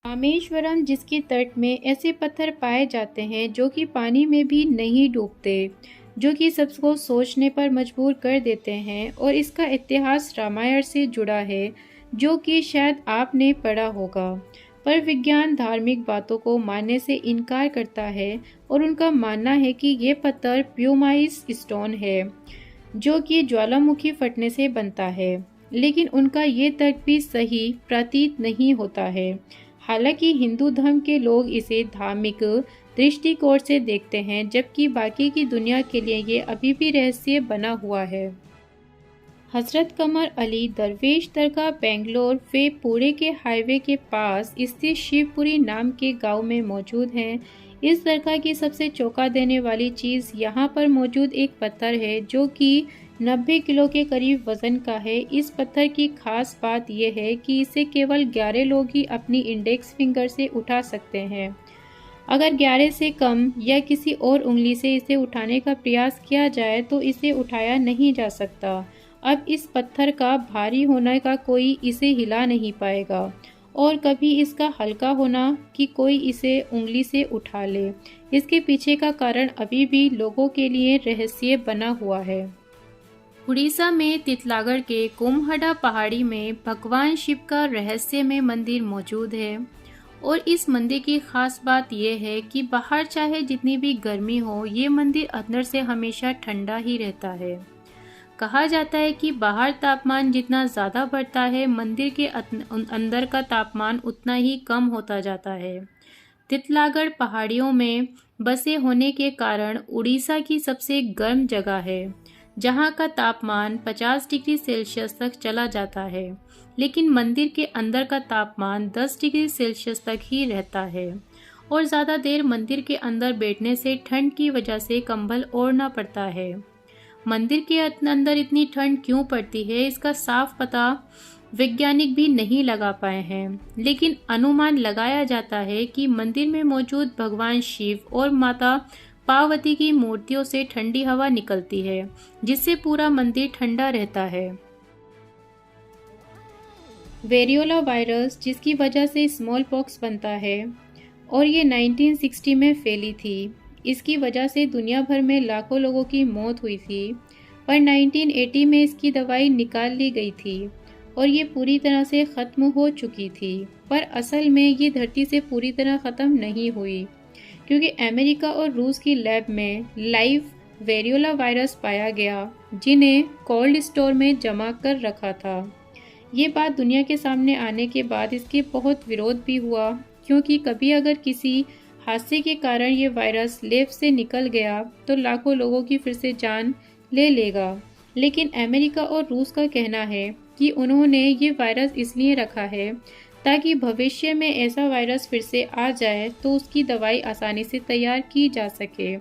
रामेश्वरम, जिसके तट में ऐसे पत्थर पाए जाते हैं जो कि पानी में भी नहीं डूबते, जो कि सबको सोचने पर मजबूर कर देते हैं। और इसका इतिहास रामायण से जुड़ा है, जो कि शायद आपने पढ़ा होगा। पर विज्ञान धार्मिक बातों को मानने से इनकार करता है और उनका मानना है कि ये पत्थर प्यूमाइस स्टोन है, जो कि ज्वालामुखी फटने से बनता है। लेकिन उनका ये तर्क भी सही प्रतीत नहीं होता है। हालांकि हिंदू धर्म के लोग इसे धार्मिक दृष्टिकोण से देखते हैं, जबकि बाकी की दुनिया के लिए ये अभी भी रहस्य बना हुआ है। हजरत कमर अली दरवेश दरगाह बेंगलोर वे पुणे के हाईवे के पास स्थित शिवपुरी नाम के गांव में मौजूद है। इस दरगाह की सबसे चौंका देने वाली चीज़ यहाँ पर मौजूद एक पत्थर है, जो कि 90 किलो के करीब वजन का है। इस पत्थर की खास बात यह है कि इसे केवल 11 लोग ही अपनी इंडेक्स फिंगर से उठा सकते हैं। अगर 11 से कम या किसी और उंगली से इसे उठाने का प्रयास किया जाए तो इसे उठाया नहीं जा सकता। अब इस पत्थर का भारी होने का कोई इसे हिला नहीं पाएगा, और कभी इसका हल्का होना कि कोई इसे उंगली से उठा ले। इसके पीछे का कारण अभी भी लोगों के लिए रहस्य बना हुआ है। उड़ीसा में तितलागढ़ के कुम्हड़ा पहाड़ी में भगवान शिव का रहस्यमय मंदिर मौजूद है। और इस मंदिर की खास बात यह है कि बाहर चाहे जितनी भी गर्मी हो, ये मंदिर अंदर से हमेशा ठंडा ही रहता है। कहा जाता है कि बाहर तापमान जितना ज़्यादा बढ़ता है, मंदिर के अंदर का तापमान उतना ही कम होता जाता है। तितलागढ़ पहाड़ियों में बसे होने के कारण उड़ीसा की सबसे गर्म जगह है, जहां का तापमान 50 डिग्री सेल्सियस तक चला जाता है। लेकिन मंदिर के अंदर का तापमान 10 डिग्री सेल्सियस तक ही रहता है, और ज़्यादा देर मंदिर के अंदर बैठने से ठंड की वजह से कंबल ओढ़ना पड़ता है। मंदिर के अंदर इतनी ठंड क्यों पड़ती है, इसका साफ पता वैज्ञानिक भी नहीं लगा पाए हैं। लेकिन अनुमान लगाया जाता है कि मंदिर में मौजूद भगवान शिव और माता पार्वती की मूर्तियों से ठंडी हवा निकलती है, जिससे पूरा मंदिर ठंडा रहता है। वेरियोला वायरस, जिसकी वजह से स्मॉल पॉक्स बनता है, और ये 1960 में फैली थी। इसकी वजह से दुनिया भर में लाखों लोगों की मौत हुई थी। पर 1980 में इसकी दवाई निकाल ली गई थी और ये पूरी तरह से ख़त्म हो चुकी थी। पर असल में ये धरती से पूरी तरह ख़त्म नहीं हुई, क्योंकि अमेरिका और रूस की लैब में लाइव वेरियोला वायरस पाया गया, जिन्हें कोल्ड स्टोर में जमा कर रखा था। ये बात दुनिया के सामने आने के बाद इसके बहुत विरोध भी हुआ, क्योंकि कभी अगर किसी हादसे के कारण ये वायरस लैब से निकल गया तो लाखों लोगों की फिर से जान ले लेगा। लेकिन अमेरिका और रूस का कहना है कि उन्होंने ये वायरस इसलिए रखा है ताकि भविष्य में ऐसा वायरस फिर से आ जाए तो उसकी दवाई आसानी से तैयार की जा सके,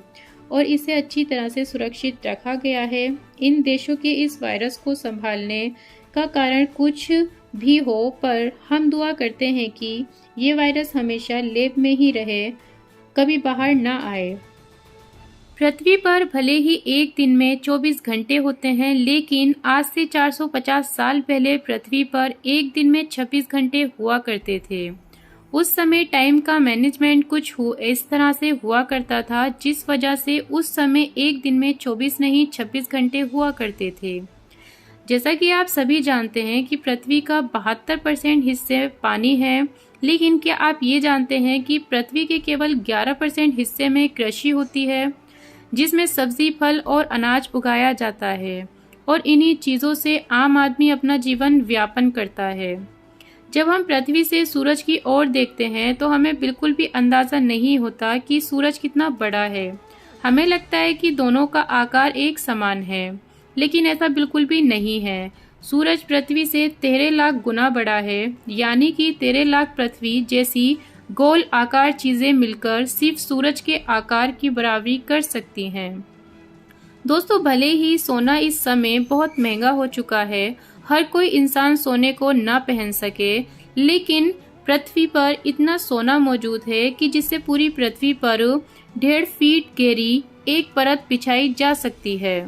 और इसे अच्छी तरह से सुरक्षित रखा गया है। इन देशों के इस वायरस को संभालने का कारण कुछ भी हो, पर हम दुआ करते हैं कि ये वायरस हमेशा लैब में ही रहे, कभी बाहर ना आए। पृथ्वी पर भले ही एक दिन में 24 घंटे होते हैं, लेकिन आज से 450 साल पहले पृथ्वी पर एक दिन में 26 घंटे हुआ करते थे। उस समय टाइम का मैनेजमेंट कुछ इस तरह से हुआ करता था, जिस वजह से उस समय एक दिन में 24 नहीं 26 घंटे हुआ करते थे। जैसा कि आप सभी जानते हैं कि पृथ्वी का 72% हिस्से पानी है, लेकिन क्या आप ये जानते हैं कि पृथ्वी के केवल 11% हिस्से में कृषि होती है, जिसमें सब्जी, फल और अनाज उगाया जाता है, और इन्हीं चीज़ों से आम आदमी अपना जीवन व्यापन करता है। जब हम पृथ्वी से सूरज की ओर देखते हैं तो हमें बिल्कुल भी अंदाज़ा नहीं होता कि सूरज कितना बड़ा है। हमें लगता है कि दोनों का आकार एक समान है, लेकिन ऐसा बिल्कुल भी नहीं है। सूरज पृथ्वी से 13 लाख गुना बड़ा है, यानी कि 13 लाख पृथ्वी जैसी गोल आकार चीजें मिलकर सिर्फ सूरज के आकार की बराबरी कर सकती हैं। दोस्तों, भले ही सोना इस समय बहुत महंगा हो चुका है, हर कोई इंसान सोने को ना पहन सके, लेकिन पृथ्वी पर इतना सोना मौजूद है कि जिससे पूरी पृथ्वी पर 1.5 फीट गहरी एक परत बिछाई जा सकती है।